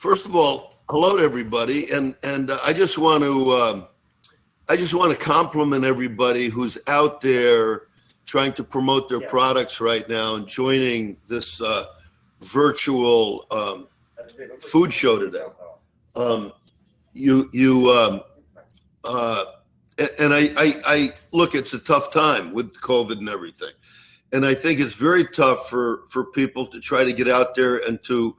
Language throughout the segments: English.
first of all, hello to everybody, and I just want to compliment everybody who's out there trying to promote their products right now and joining this virtual food show today. And I look, it's a tough time with COVID and everything. And I think it's very tough for people to try to get out there and to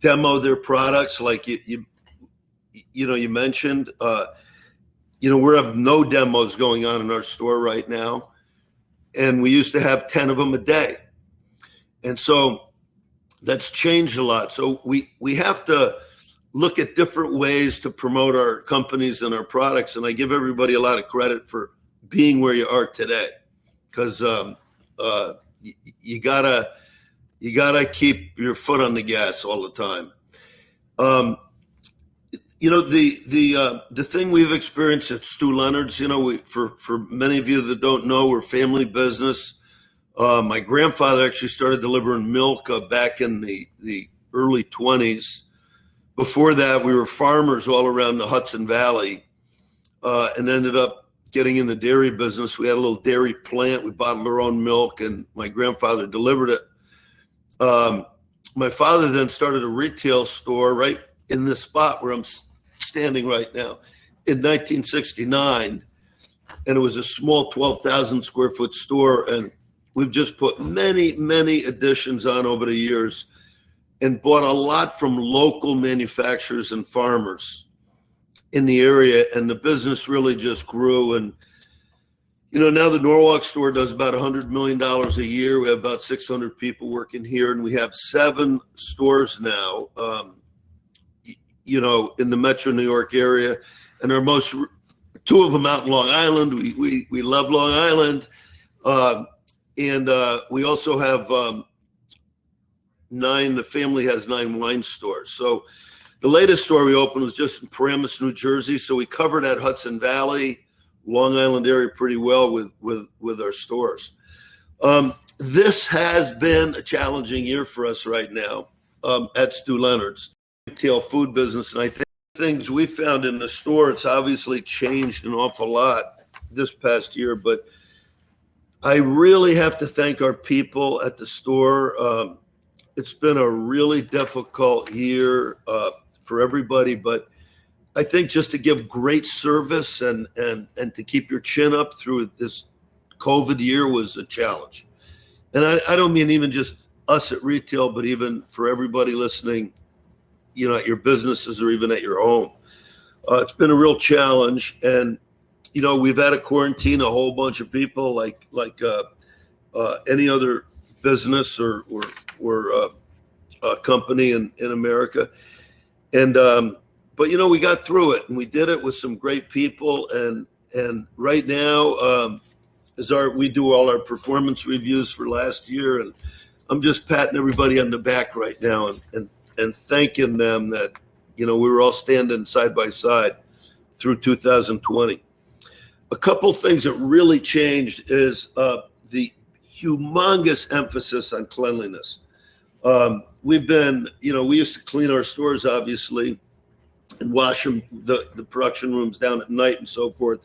demo their products, like you mentioned. We have no demos going on in our store right now, and we used to have 10 of them a day, and so that's changed a lot. So we have to look at different ways to promote our companies and our products, and I give everybody a lot of credit for being where you are today, because you gotta keep your foot on the gas all the time. The thing we've experienced at Stu Leonard's, for many of you that don't know, we're family business. My grandfather actually started delivering milk back in the early 20s. Before that, we were farmers all around the Hudson Valley, and ended up getting in the dairy business. We had a little dairy plant. We bottled our own milk, and my grandfather delivered it. My father then started a retail store right in this spot where I'm standing right now in 1969. And it was a small 12,000 square foot store. And we've just put many, many additions on over the years and bought a lot from local manufacturers and farmers in the area. And the business really just grew. And now the Norwalk store does about $100 million a year. We have about 600 people working here, and we have 7 stores now, in the Metro New York area, and our 2 of them out in Long Island. We love Long Island, and we also have 9. The family has 9 wine stores. So the latest store we opened was just in Paramus, New Jersey. So we covered that Hudson Valley, Long Island area pretty well with our stores. This has been a challenging year for us right now at Stu Leonard's retail food business. And I think things we found in the store, it's obviously changed an awful lot this past year, but I really have to thank our people at the store. It's been a really difficult year for everybody, but I think just to give great service and to keep your chin up through this COVID year was a challenge. And I don't mean even just us at retail, but even for everybody listening, at your businesses or even at your home. It's been a real challenge. And, we've had to quarantine a whole bunch of people like any other business or company in America. And, but we got through it, and we did it with some great people. And right now, we do all our performance reviews for last year, and I'm just patting everybody on the back right now and thanking them that we were all standing side by side through 2020. A couple things that really changed is the humongous emphasis on cleanliness. We've been, we used to clean our stores, obviously, and wash them, the production rooms down at night and so forth.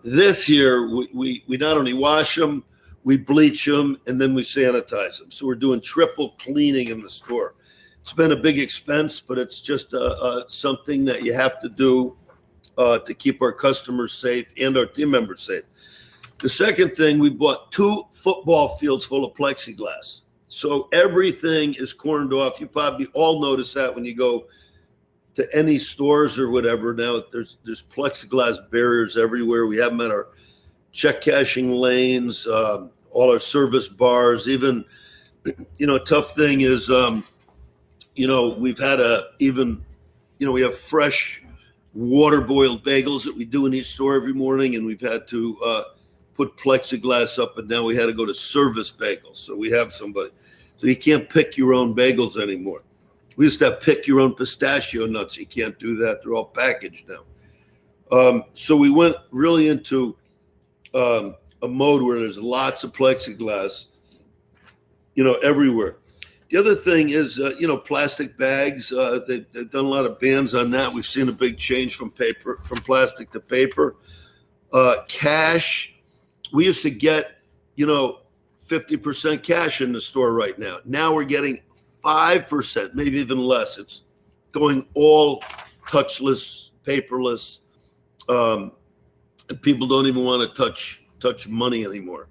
This year, we not only wash them, we bleach them, and then we sanitize them. So we're doing triple cleaning in the store. It's been a big expense, but it's just something that you have to do to keep our customers safe and our team members safe. The second thing, we bought 2 football fields full of plexiglass. So everything is corned off. You probably all notice that when you go to any stores or whatever. Now there's plexiglass barriers everywhere. We have them at our check cashing lanes, all our service bars. Even, tough thing is, we've had we have fresh water boiled bagels that we do in each store every morning, and we've had to put plexiglass up, and now we had to go to service bagels. So we have somebody. So you can't pick your own bagels anymore. We used to have pick your own pistachio nuts. You can't do that. They're all packaged now. So we went really into a mode where there's lots of plexiglass, everywhere. The other thing is, plastic bags. They've done a lot of bans on that. We've seen a big change from plastic to paper. Cash. We used to get, 50% cash in the store right now. Now we're getting 5%, maybe even less. It's going all touchless, paperless. And people don't even want to touch money anymore.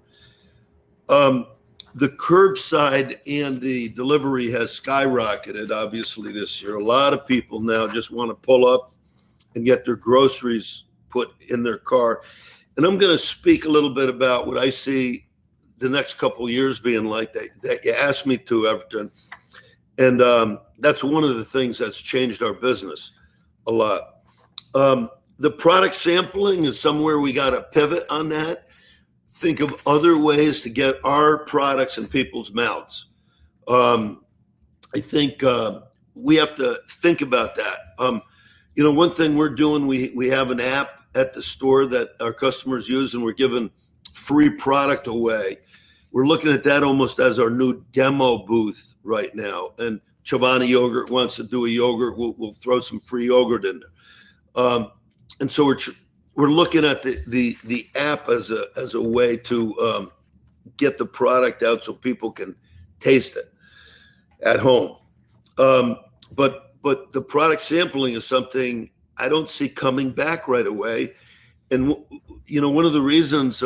The curbside and the delivery has skyrocketed, obviously, this year. A lot of people now just want to pull up and get their groceries put in their car. And I'm going to speak a little bit about what I see the next couple of years being like that you asked me to, Everton. And that's one of the things that's changed our business a lot. The product sampling is somewhere we got to pivot on that. Think of other ways to get our products in people's mouths. I think we have to think about that. One thing we're doing, we have an app at the store that our customers use, and we're giving free product away. We're looking at that almost as our new demo booth right now. And Chobani Yogurt wants to do a yogurt. We'll throw some free yogurt in there. And so we're looking at the app as a way to get the product out so people can taste it at home. But the product sampling is something I don't see coming back right away. And one of the reasons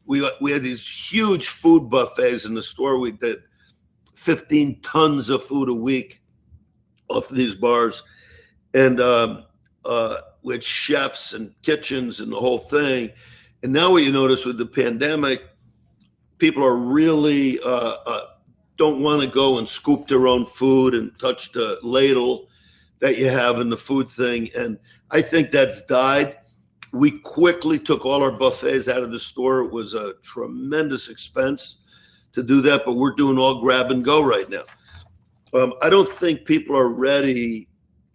we had these huge food buffets in the store. We did 15 tons of food a week off of these bars, and with chefs and kitchens and the whole thing. And now what you notice with the pandemic, people are really don't want to go and scoop their own food and touch the ladle that you have in the food thing. And I think that's died. We quickly took all our buffets out of the store. It was a tremendous expense to do that, but we're doing all grab and go right now. I don't think people are ready,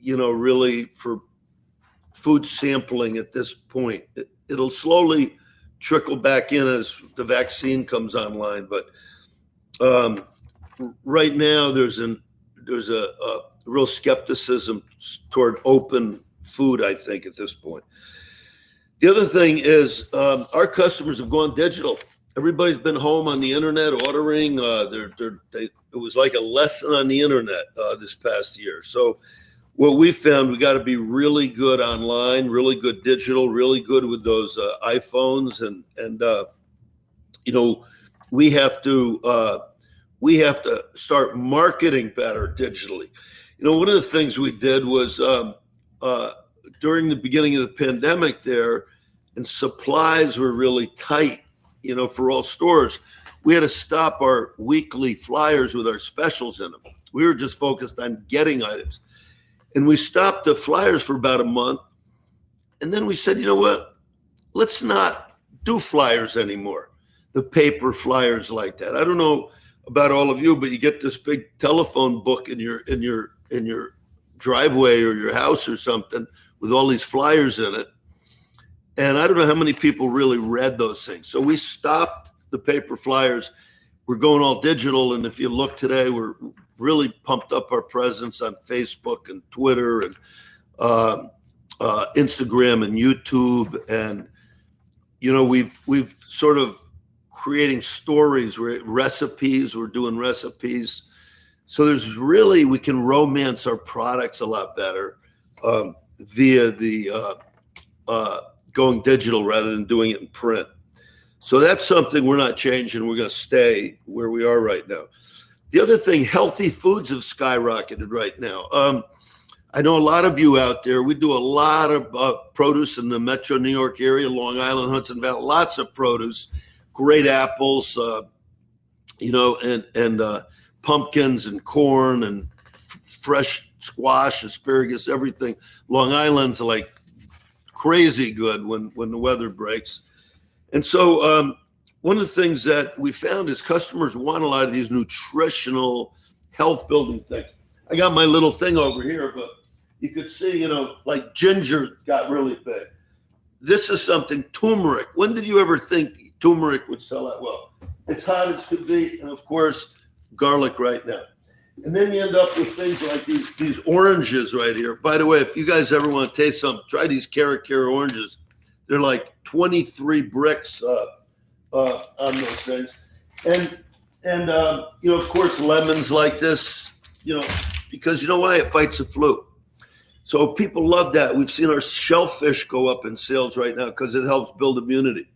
really for food sampling at this point. It'll slowly trickle back in as the vaccine comes online. But right now there's a real skepticism toward open food, I think, at this point. The other thing is our customers have gone digital. Everybody's been home on the internet ordering. It was like a lesson on the internet this past year. So what we found, we got to be really good online, really good digital, really good with those iPhones, and we have to start marketing better digitally. One of the things we did was during the beginning of the pandemic there, and supplies were really tight, for all stores. We had to stop our weekly flyers with our specials in them. We were just focused on getting items. And we stopped the flyers for about a month. And then we said, what? Let's not do flyers anymore. The paper flyers like that. I don't know about all of you, but you get this big telephone book in your driveway or your house or something with all these flyers in it. And I don't know how many people really read those things. So we stopped the paper flyers. We're going all digital. And if you look today, we're really pumped up our presence on Facebook and Twitter and Instagram and YouTube. And, we've sort of creating stories, recipes, we're doing recipes. So we can romance our products a lot better via the going digital rather than doing it in print. So that's something we're not changing. We're going to stay where we are right now. The other thing, healthy foods have skyrocketed right now. I know a lot of you out there, we do a lot of produce in the Metro New York area, Long Island, Hudson Valley, lots of produce, great apples, and pumpkins and corn and fresh squash, asparagus, everything. Long Island's like crazy good when the weather breaks. And so one of the things that we found is customers want a lot of these nutritional health building things. I got my little thing over here, but you could see, like ginger got really big. This is something, turmeric. When did you ever think turmeric would sell that well? It's hot as could be, and of course, garlic right now. And then you end up with things like these oranges right here. By the way, if you guys ever want to taste some, try these carrot care oranges. They're like 23 bricks on those things. And of course, lemons like this, because you know why? It fights the flu. So people love that. We've seen our shellfish go up in sales right now because it helps build immunity.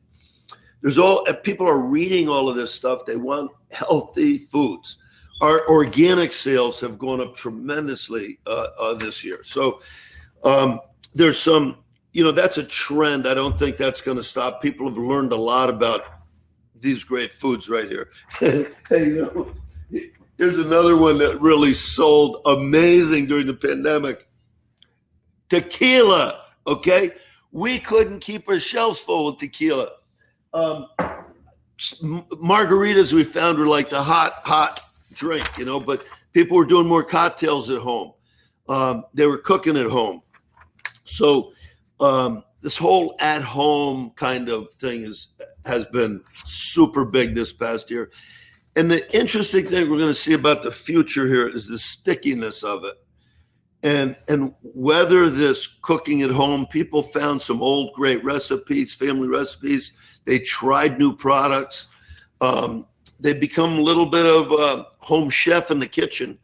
People are reading all of this stuff. They want healthy foods. Our organic sales have gone up tremendously this year. So there's some, that's a trend. I don't think that's going to stop. People have learned a lot about these great foods right here. Hey, here's another one that really sold amazing during the pandemic. Tequila, okay? We couldn't keep our shelves full with tequila. Margaritas we found were like the hot drink, but people were doing more cocktails at home. They were cooking at home. So this whole at home kind of thing has been super big this past year. And the interesting thing we're going to see about the future here is the stickiness of it. And whether this cooking at home, people found some old great recipes, family recipes. They tried new products. They become a little bit of a home chef in the kitchen.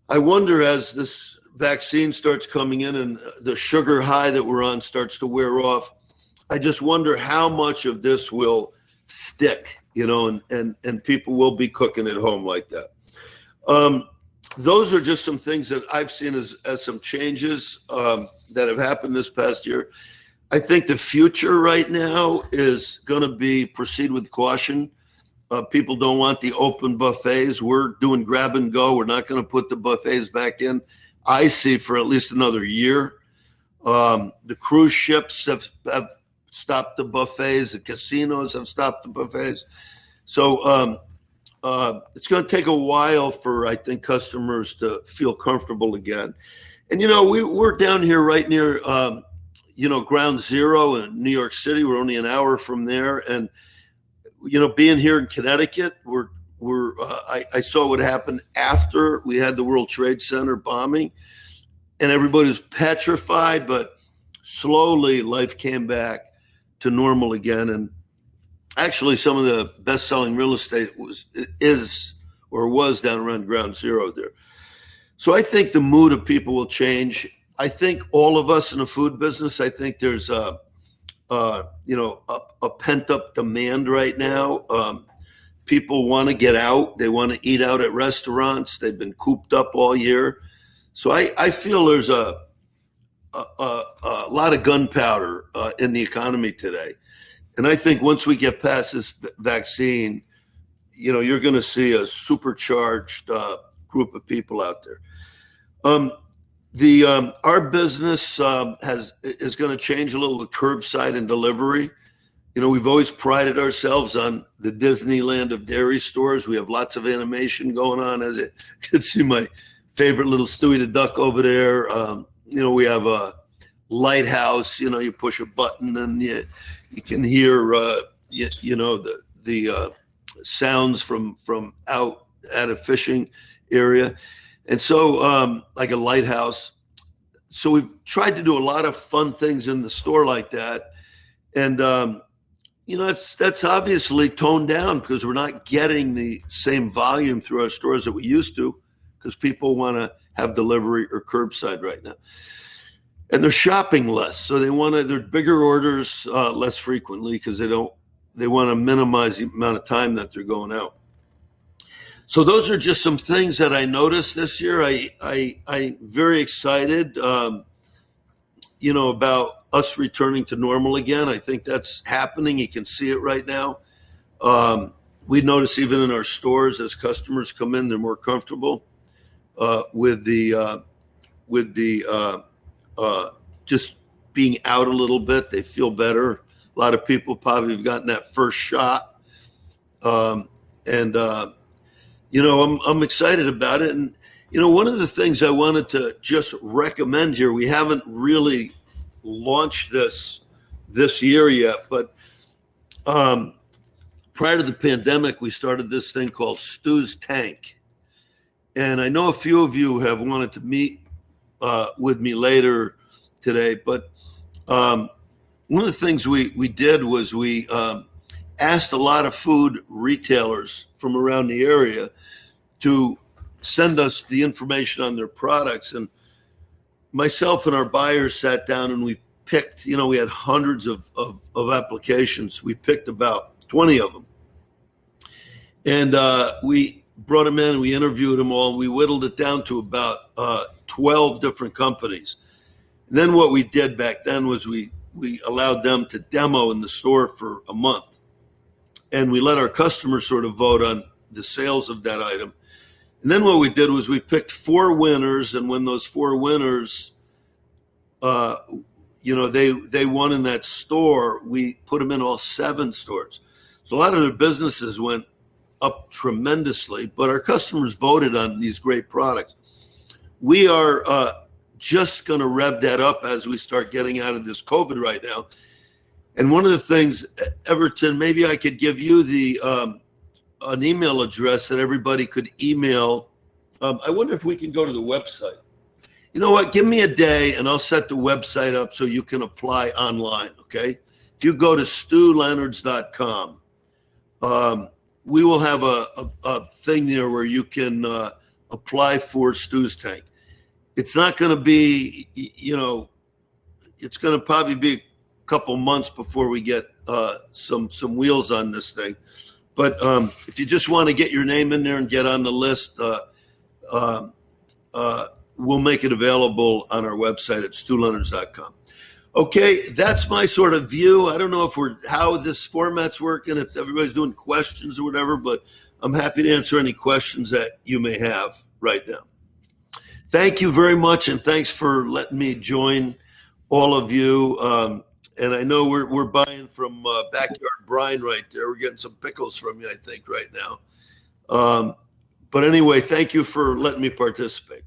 I wonder, as this vaccine starts coming in and the sugar high that we're on starts to wear off, I just wonder how much of this will stick, and people will be cooking at home like that. Those are just some things that I've seen as some changes that have happened this past year. I think the future right now is going to be proceed with caution. People don't want the open buffets. We're doing grab and go. We're not going to put the buffets back in, I see, for at least another year. The cruise ships have stopped the buffets. The casinos have stopped the buffets. So it's going to take a while for, I think, customers to feel comfortable again. And, we're down here right near, Ground Zero in New York City. We're only an hour from there. And, being here in Connecticut, I saw what happened after we had the World Trade Center bombing. And everybody was petrified, but slowly life came back to normal again. And actually, some of the best-selling real estate was down around Ground Zero there. So I think the mood of people will change. I think all of us in the food business, I think there's a pent-up demand right now. People want to get out. They want to eat out at restaurants. They've been cooped up all year. So I feel there's a lot of gunpowder in the economy today. And I think once we get past this vaccine, you're going to see a supercharged group of people out there. Our business is going to change a little with curbside and delivery. We've always prided ourselves on the Disneyland of Dairy Stores. We have lots of animation going on. As you can see, my favorite little Stewie the Duck over there. We have a lighthouse. You push a button and you can hear the sounds from out at a fishing area. And so like a lighthouse. So we've tried to do a lot of fun things in the store like that. And, that's obviously toned down because we're not getting the same volume through our stores that we used to, because people want to have delivery or curbside right now. And they're shopping less. So they're bigger orders less frequently because they want to minimize the amount of time that they're going out. So those are just some things that I noticed this year. I'm very excited, about us returning to normal again. I think that's happening. You can see it right now. We notice even in our stores as customers come in, they're more comfortable with the just being out a little bit. They feel better. A lot of people probably have gotten that first shot. I'm excited about it. And, one of the things I wanted to just recommend here, we haven't really launched this year yet, but prior to the pandemic, we started this thing called Stu's Tank. And I know a few of you have wanted to meet with me later today, but one of the things we did was we asked a lot of food retailers from around the area to send us the information on their products. And myself and our buyers sat down and we picked, we had hundreds of applications. We picked about 20 of them. And we brought them in, we interviewed them all, we whittled it down to about 12 different companies. And then what we did back then was we allowed them to demo in the store for a month. And we let our customers sort of vote on the sales of that item. And then what we did was we picked 4 winners, and when those 4 winners, they won in that store, we put them in all 7 stores. So a lot of their businesses went up tremendously, but our customers voted on these great products. We are just going to rev that up as we start getting out of this COVID right now. And one of the things, Everton, maybe I could give you an email address that everybody could email. I wonder if we can go to the website. You know what? Give me a day and I'll set the website up so you can apply online, okay? If you go to StuLeonards.com, we will have a thing there where you can apply for Stu's Tank. It's not going to be, it's going to probably be a couple months before we get some wheels on this thing. But if you just want to get your name in there and get on the list, we'll make it available on our website at StuLeonards.com. Okay, that's my sort of view. I don't know how this format's working, if everybody's doing questions or whatever, but I'm happy to answer any questions that you may have right now. Thank you very much, and thanks for letting me join all of you. And I know we're buying from Backyard Brian right there. We're getting some pickles from you, I think, right now. But anyway, thank you for letting me participate.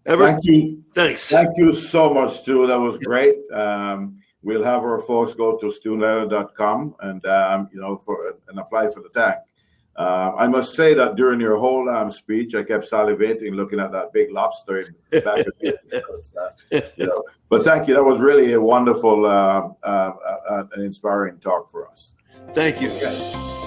Thank you. Thanks. Thank you so much, Stu. That was great. We'll have our folks go to StuLeonard.com and and apply for the tank. I must say that during your whole speech, I kept salivating looking at that big lobster in the back of it. But thank you. That was really a wonderful and inspiring talk for us. Thank you. Okay.